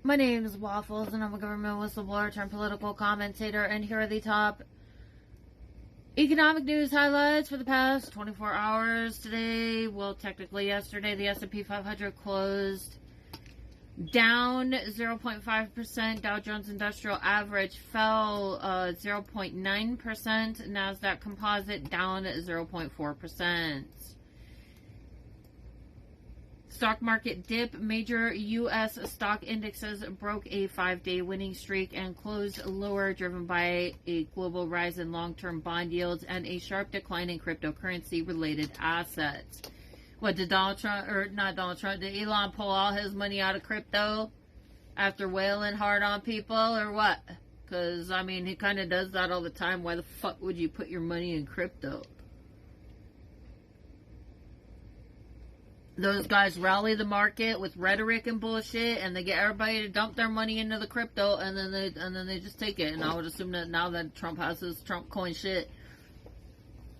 My name is Waffles, and I'm a government whistleblower turned political commentator, and here are the top economic news highlights for the past 24 hours. Today, well, technically yesterday, the S&P 500 closed down 0.5%. Dow Jones Industrial Average fell 0.9%. NASDAQ Composite down 0.4%. Stock market dip. Major U.S. stock indexes broke a 5-day winning streak and closed lower, driven by a global rise in long-term bond yields and a sharp decline in cryptocurrency-related assets. What, did Donald Trump, or not Donald Trump, did Elon pull all his money out of crypto after wailing hard on people, or what? Because, I mean, he kind of does that all the time. Why the fuck would you put your money in crypto? Those guys rally the market with rhetoric and bullshit, and they get everybody to dump their money into the crypto, and then they just take it. And I would assume that now that Trump has his Trump coin shit,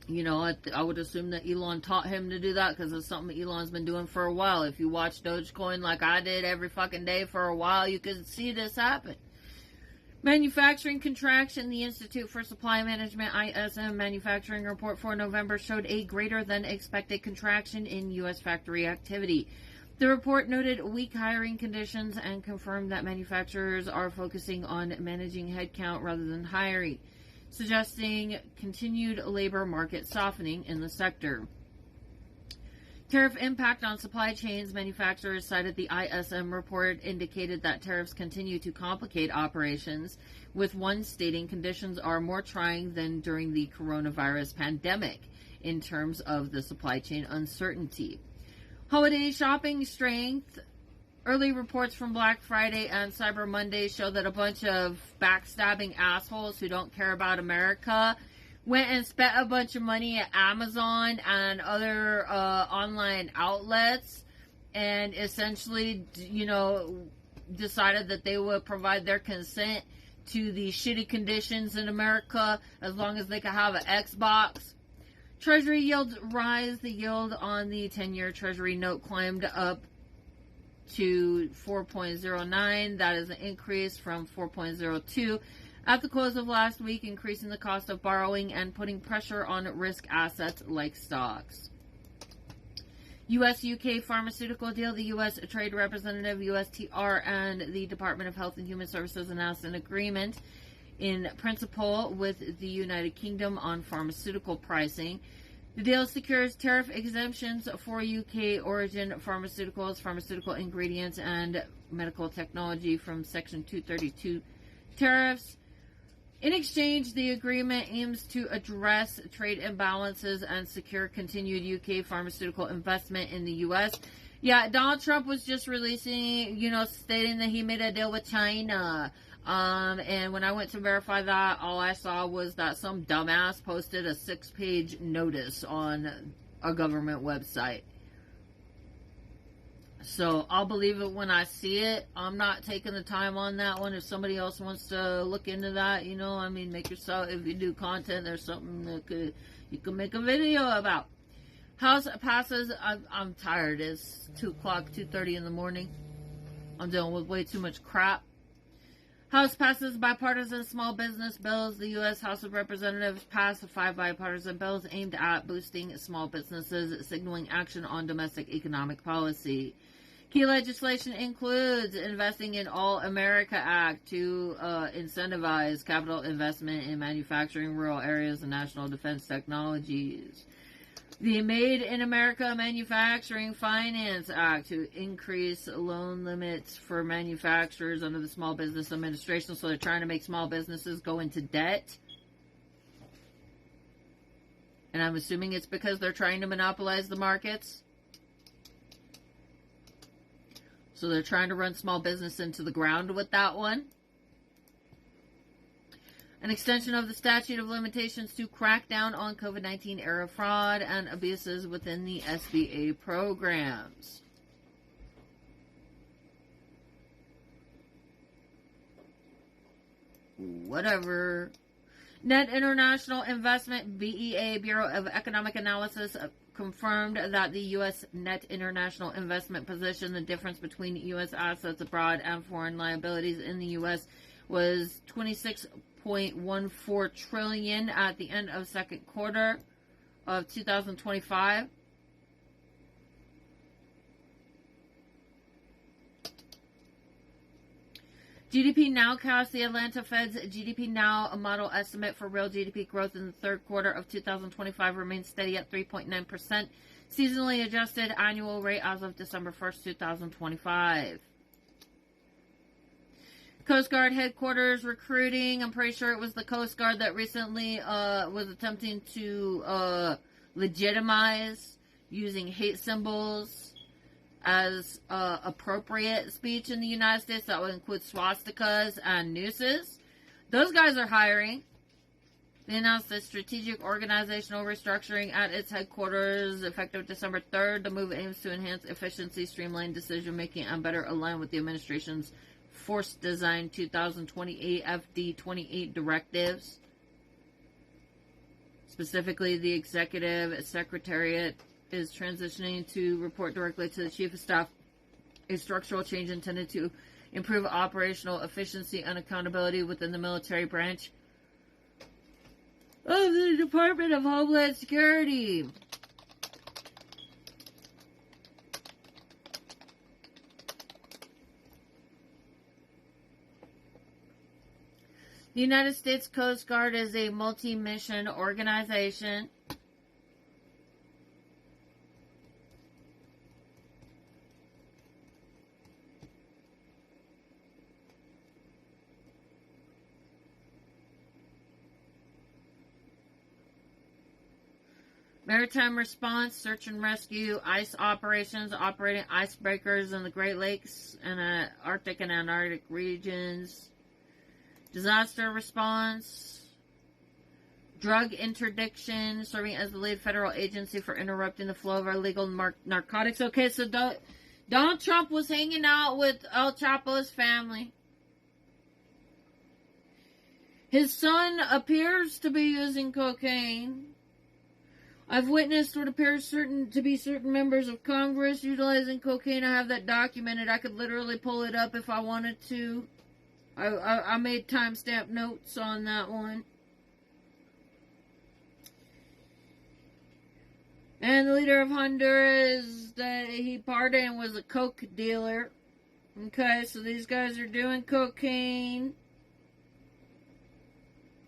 you know, I would assume that Elon taught him to do that, because it's something Elon's been doing for a while. If you watch Dogecoin like I did every fucking day for a while, you could see this happen. Manufacturing contraction. The Institute for Supply Management, ISM, manufacturing report for November showed a greater than expected contraction in U.S. factory activity. The report noted weak hiring conditions and confirmed that manufacturers are focusing on managing headcount rather than hiring, suggesting continued labor market softening in the sector. Tariff impact on supply chains. Manufacturers cited the ISM report indicated that tariffs continue to complicate operations, with one stating conditions are more trying than during the coronavirus pandemic in terms of the supply chain uncertainty. Holiday shopping strength. Early reports from Black Friday and Cyber Monday show that a bunch of backstabbing assholes who don't care about America went and spent a bunch of money at Amazon and other online outlets, and essentially, you know, decided that they would provide their consent to the shitty conditions in America as long as they could have an Xbox. Treasury yields rise. The yield on the 10-year Treasury note climbed up to 4.09. That is an increase from 4.02 at the close of last week, increasing the cost of borrowing and putting pressure on risk assets like stocks. U.S.-UK pharmaceutical deal. The U.S. Trade Representative, USTR, and the Department of Health and Human Services announced an agreement in principle with the United Kingdom on pharmaceutical pricing. The deal secures tariff exemptions for UK origin pharmaceuticals, pharmaceutical ingredients, and medical technology from Section 232 tariffs. In exchange, the agreement aims to address trade imbalances and secure continued UK pharmaceutical investment in the U.S. Yeah, Donald Trump was just releasing, stating that he made a deal with China. And when I went to verify that, all I saw was that some dumbass posted a 6-page notice on a government website. So I'll believe it when I see it. I'm not taking the time on that one. If somebody else wants to look into that, make yourself, if you do content, there's something that you can make a video about. House passes. I'm tired. It's 2:30 in the morning. I'm dealing with way too much crap. House passes bipartisan small business bills. The U.S. House of Representatives passed 5 bipartisan bills aimed at boosting small businesses, signaling action on domestic economic policy. Key legislation includes investing in All America Act to incentivize capital investment in manufacturing, rural areas, and national defense technologies. The Made in America Manufacturing Finance Act to increase loan limits for manufacturers under the Small Business Administration. So they're trying to make small businesses go into debt. And I'm assuming it's because they're trying to monopolize the markets. So they're trying to run small business into the ground with that one. An extension of the statute of limitations to crack down on COVID-19 era fraud and abuses within the SBA programs. Whatever. Net International Investment, BEA, Bureau of Economic Analysis, confirmed that the U.S. net international investment position, the difference between U.S. assets abroad and foreign liabilities in the U.S., was $26.14 trillion at the end of second quarter of 2025. GDP Now casts the Atlanta Fed's GDP Now model estimate for real GDP growth in the third quarter of 2025 remains steady at 3.9%, seasonally adjusted annual rate as of December 1st, 2025. Coast Guard headquarters recruiting. I'm pretty sure it was the Coast Guard that recently was attempting to legitimize using hate symbols as appropriate speech in the United States. That would include swastikas and nooses. Those guys are hiring. They announced a strategic organizational restructuring at its headquarters effective December 3rd. The move aims to enhance efficiency, streamline decision making, and better align with the administration's Force Design 2028 FD 28 directives. Specifically, the Executive Secretariat is transitioning to report directly to the Chief of Staff, a structural change intended to improve operational efficiency and accountability within the military branch of the Department of Homeland Security. The United States Coast Guard is a multi-mission organization. Maritime response, search and rescue, ice operations, operating icebreakers in the Great Lakes and Arctic and Antarctic regions. Disaster response, drug interdiction, serving as the lead federal agency for interrupting the flow of illegal narcotics. Okay, so Donald Trump was hanging out with El Chapo's family. His son appears to be using cocaine. I've witnessed what appears to be certain members of Congress utilizing cocaine. I have that documented. I could literally pull it up if I wanted to. I made timestamp notes on that one. And the leader of Honduras, that he pardoned, was a coke dealer. Okay, so these guys are doing cocaine.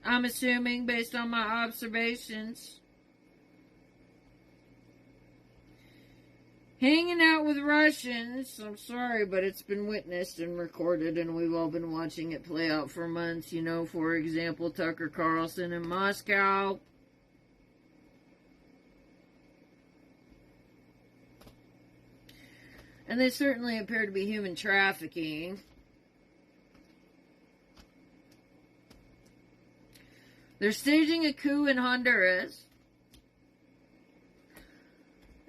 I'm assuming, based on my observations. Hanging out with Russians. I'm sorry, but it's been witnessed and recorded, and we've all been watching it play out for months. You know, for example, Tucker Carlson in Moscow. And they certainly appear to be human trafficking. They're staging a coup in Honduras.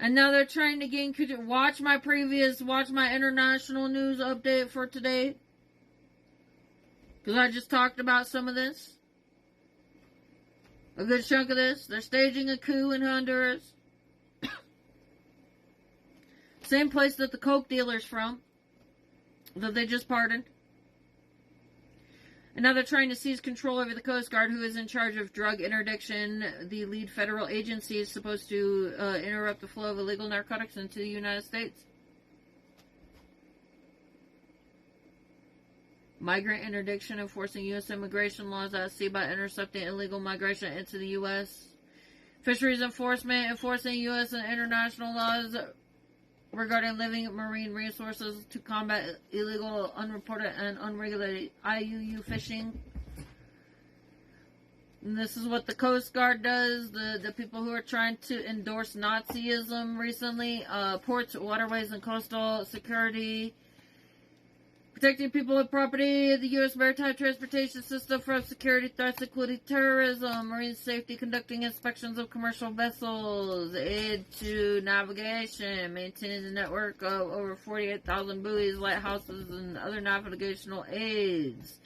And now they're trying to gain control. Watch my international news update for today. Because I just talked about some of this. A good chunk of this. They're staging a coup in Honduras. Same place that the coke dealer's from. That they just pardoned. And now they're trying to seize control over the Coast Guard, who is in charge of drug interdiction. The lead federal agency is supposed to interrupt the flow of illegal narcotics into the United States. Migrant interdiction, enforcing U.S. immigration laws at sea by intercepting illegal migration into the U.S. Fisheries enforcement, enforcing U.S. and international laws regarding living marine resources to combat illegal, unreported, and unregulated IUU fishing. And this is what the Coast Guard does. The people who are trying to endorse Nazism recently. Ports, waterways, and coastal security. Protecting people and property, the U.S. maritime transportation system from security threats, including terrorism, marine safety, conducting inspections of commercial vessels, aid to navigation, maintaining the network of over 48,000 buoys, lighthouses, and other navigational aids.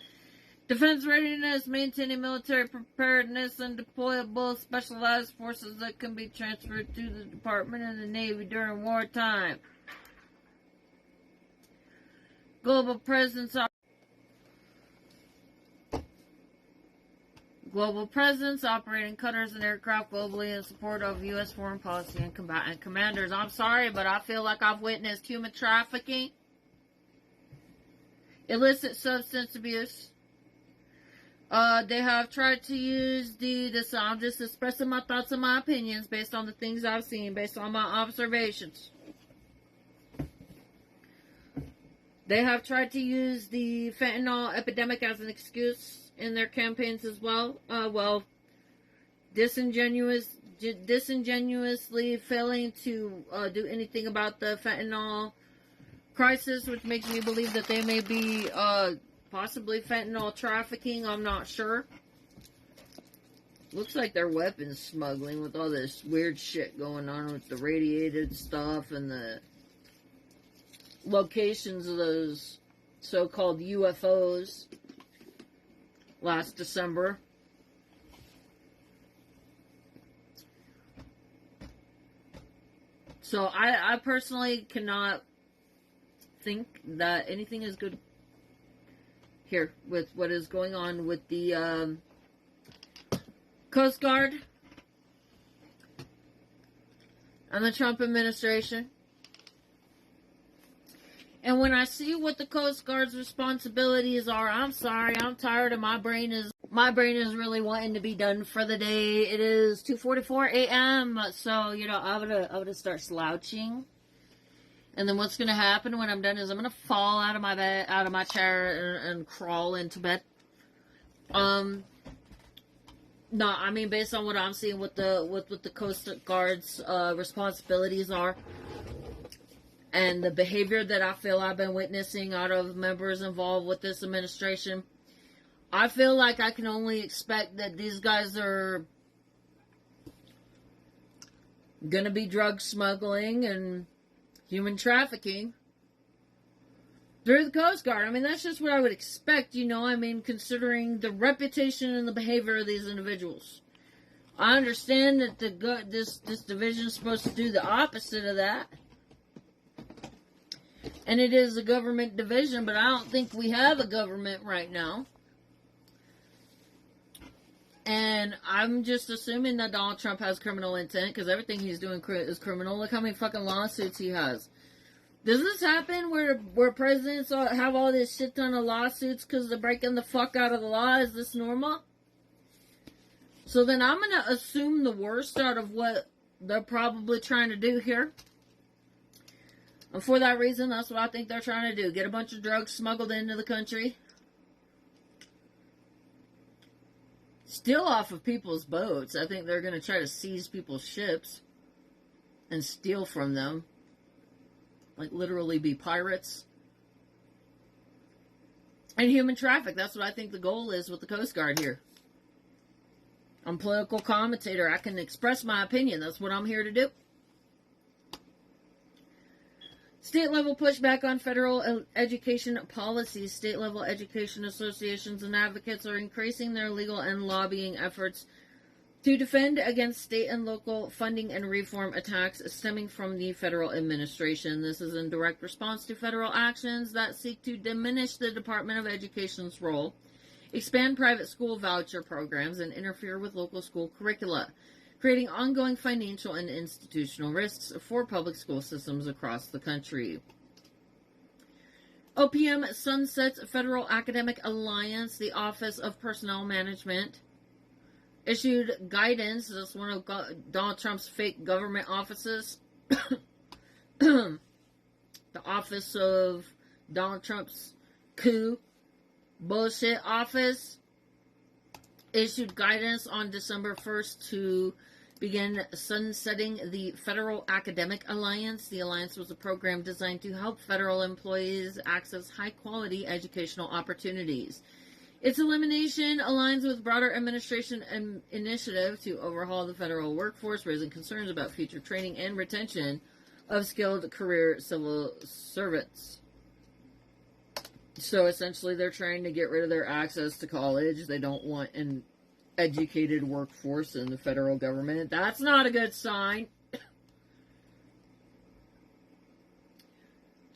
Defense readiness, maintaining military preparedness, and deployable specialized forces that can be transferred to the Department and the Navy during wartime. Global presence, operating cutters and aircraft globally in support of U.S. foreign policy and combatant commanders. I'm sorry, but I feel like I've witnessed human trafficking, illicit substance abuse. They have tried to use this. I'm just expressing my thoughts and my opinions based on the things I've seen, based on my observations. They have tried to use the fentanyl epidemic as an excuse in their campaigns as well. Disingenuously failing to do anything about the fentanyl crisis, which makes me believe that they may be possibly fentanyl trafficking. I'm not sure. Looks like they're weapons smuggling with all this weird shit going on with the radiated stuff and the locations of those so-called UFOs last December. So I personally cannot think that anything is good here with what is going on with the Coast Guard and the Trump administration. And when I see what the Coast Guard's responsibilities are, I'm sorry, I'm tired, and my brain is really wanting to be done for the day. It is 2:44 a.m. So I would start slouching, and then what's gonna happen when I'm done is I'm gonna fall out of my bed, out of my chair, and crawl into bed. No, I mean, based on what I'm seeing, what the Coast Guard's responsibilities are, and the behavior that I feel I've been witnessing out of members involved with this administration, I feel like I can only expect that these guys are gonna be drug smuggling and human trafficking through the Coast Guard. I mean, that's just what I would expect, considering the reputation and the behavior of these individuals. I understand that this division is supposed to do the opposite of that. And it is a government division, but I don't think we have a government right now. And I'm just assuming that Donald Trump has criminal intent, because everything he's doing is criminal. Look how many fucking lawsuits he has. Does this happen where presidents have all this shit ton of lawsuits because they're breaking the fuck out of the law? Is this normal? So then I'm going to assume the worst out of what they're probably trying to do here. And for that reason, that's what I think they're trying to do. Get a bunch of drugs smuggled into the country. Steal off of people's boats. I think they're going to try to seize people's ships and steal from them. Like, literally be pirates. And human traffic. That's what I think the goal is with the Coast Guard here. I'm a political commentator. I can express my opinion. That's what I'm here to do. State-level pushback on federal education policies. State-level education associations and advocates are increasing their legal and lobbying efforts to defend against state and local funding and reform attacks stemming from the federal administration. This is in direct response to federal actions that seek to diminish the Department of Education's role, expand private school voucher programs, and interfere with local school curricula, creating ongoing financial and institutional risks for public school systems across the country. OPM sunsets Federal Academic Alliance. The Office of Personnel Management issued guidance. That's one of Donald Trump's fake government offices. The Office of Donald Trump's coup bullshit office issued guidance on December 1st to begin sunsetting the Federal Academic Alliance. The alliance was a program designed to help federal employees access high-quality educational opportunities. Its elimination aligns with broader administration initiative to overhaul the federal workforce, raising concerns about future training and retention of skilled career civil servants. So essentially, they're trying to get rid of their access to college. They don't want an educated workforce in the federal government. That's not a good sign.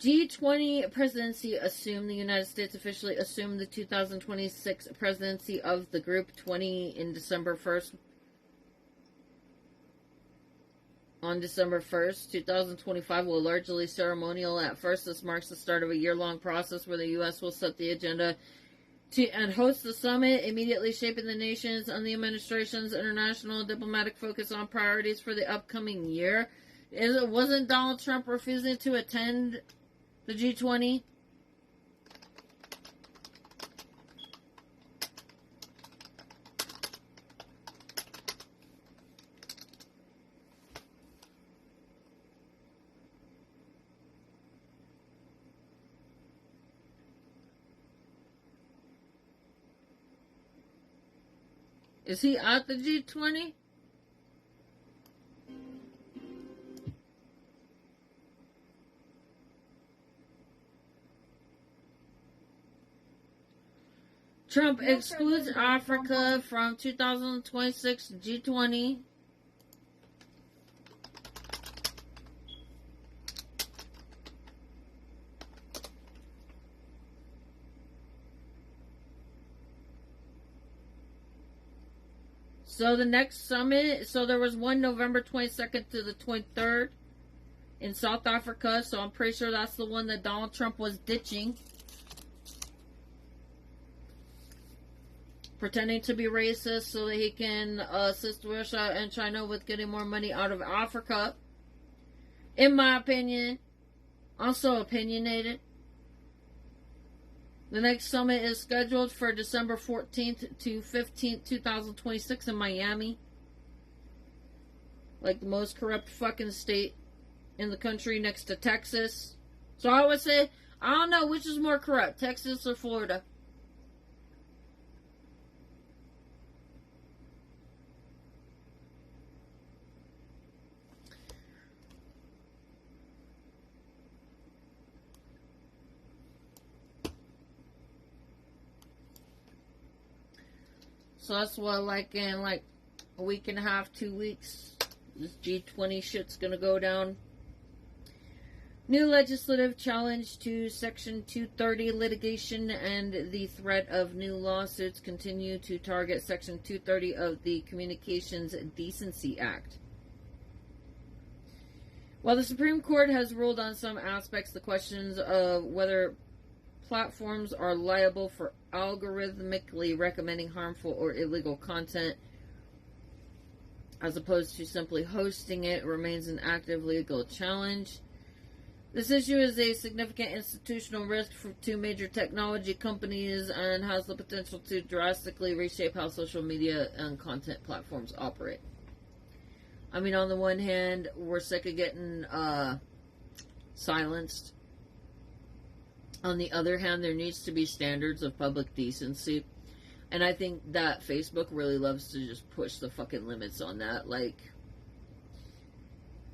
G20 presidency assumed, the United States officially assumed the 2026 presidency of the Group 20 in December 1st. On December 1st, 2025 will largely ceremonial at first. This marks the start of a year-long process where the U.S. will set the agenda and host the summit, immediately shaping the nations and the administration's international diplomatic focus on priorities for the upcoming year. Wasn't Donald Trump refusing to attend the G20? Is he at the G20? Trump excludes Africa from 2026 G20. So the next summit, so there was one November 22nd to the 23rd in South Africa. So I'm pretty sure that's the one that Donald Trump was ditching. Pretending to be racist so that he can assist Russia and China with getting more money out of Africa. In my opinion, also opinionated. The next summit is scheduled for December 14th to 15th, 2026 in Miami. Like the most corrupt fucking state in the country next to Texas. So I would say, I don't know which is more corrupt, Texas or Florida. So that's what, like in like a week and a half, 2 weeks, this G20 shit's gonna go down. New legislative challenge to Section 230 litigation and the threat of new lawsuits continue to target Section 230 of the Communications Decency Act. While the Supreme Court has ruled on some aspects, the questions of whether platforms are liable for algorithmically recommending harmful or illegal content as opposed to simply hosting it remains an active legal challenge. This issue is a significant institutional risk for two major technology companies and has the potential to drastically reshape how social media and content platforms operate. I mean, on the one hand, we're sick of getting silenced. On the other hand, there needs to be standards of public decency. And I think that Facebook really loves to just push the fucking limits on that. Like,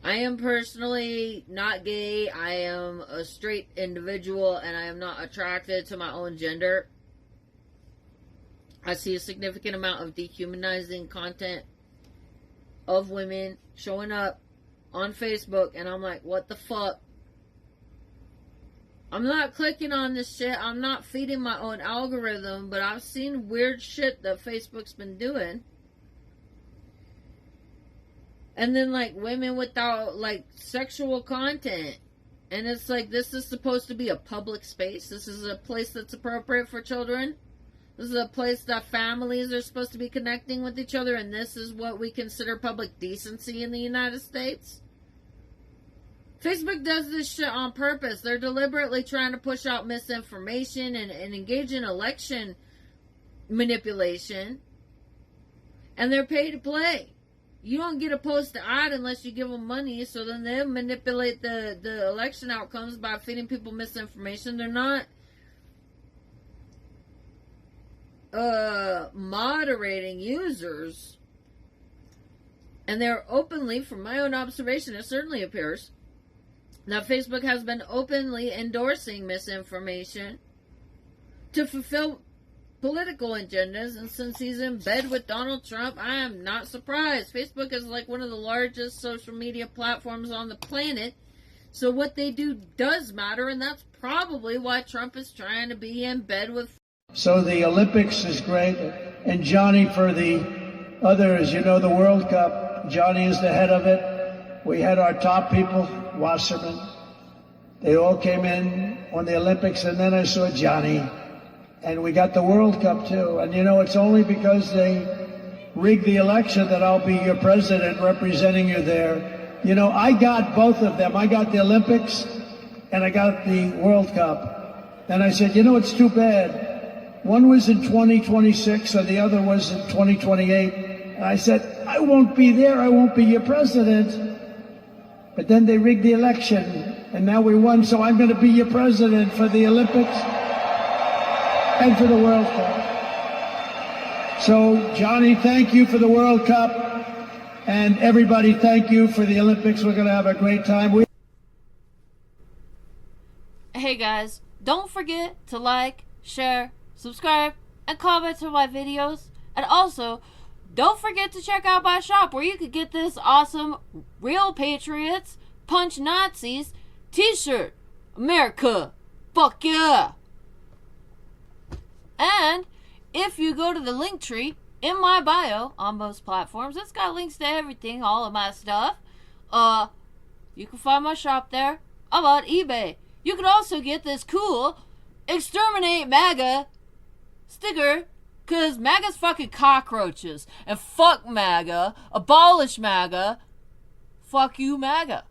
I am personally not gay. I am a straight individual and I am not attracted to my own gender. I see a significant amount of dehumanizing content of women showing up on Facebook and I'm like, what the fuck? I'm not clicking on this shit. I'm not feeding my own algorithm, but I've seen weird shit that Facebook's been doing. And then, like, women without, like, sexual content. And it's like, this is supposed to be a public space. This is a place that's appropriate for children. This is a place that families are supposed to be connecting with each other. And this is what we consider public decency in the United States. Facebook does this shit on purpose. They're deliberately trying to push out misinformation and engage in election manipulation. And they're paid to play. You don't get a post to ad unless you give them money. So then they manipulate the election outcomes by feeding people misinformation. They're not moderating users. And they're openly, from my own observation, it certainly appears, now, Facebook has been openly endorsing misinformation to fulfill political agendas, and since he's in bed with Donald Trump, I am not surprised. Facebook is like one of the largest social media platforms on the planet, so what they do does matter, and that's probably why Trump is trying to be in bed with. So the Olympics is great, and Johnny, for the others, you know, the World Cup, Johnny is the head of it. We had our top people, Wasserman. They all came in on the Olympics, and then I saw Johnny. And we got the World Cup, too. And, you know, it's only because they rigged the election that I'll be your president representing you there. You know, I got both of them. I got the Olympics, and I got the World Cup. And I said, you know, it's too bad. One was in 2026, and the other was in 2028. And I said, I won't be there. I won't be your president. But then they rigged the election, and now we won, so I'm going to be your president for the Olympics and for the World Cup. So, Johnny, thank you for the World Cup. And everybody, thank you for the Olympics. We're going to have a great time. Hey, guys, don't forget to like, share, subscribe, and comment on my videos. And also, don't forget to check out my shop where you could get this awesome Real Patriots Punch Nazis t-shirt. America, fuck yeah! And if you go to the link tree in my bio on most platforms, it's got links to everything, all of my stuff. You can find my shop there. I'm on eBay. You can also get this cool Exterminate MAGA sticker, because MAGA's fucking cockroaches. And fuck MAGA. Abolish MAGA. Fuck you, MAGA.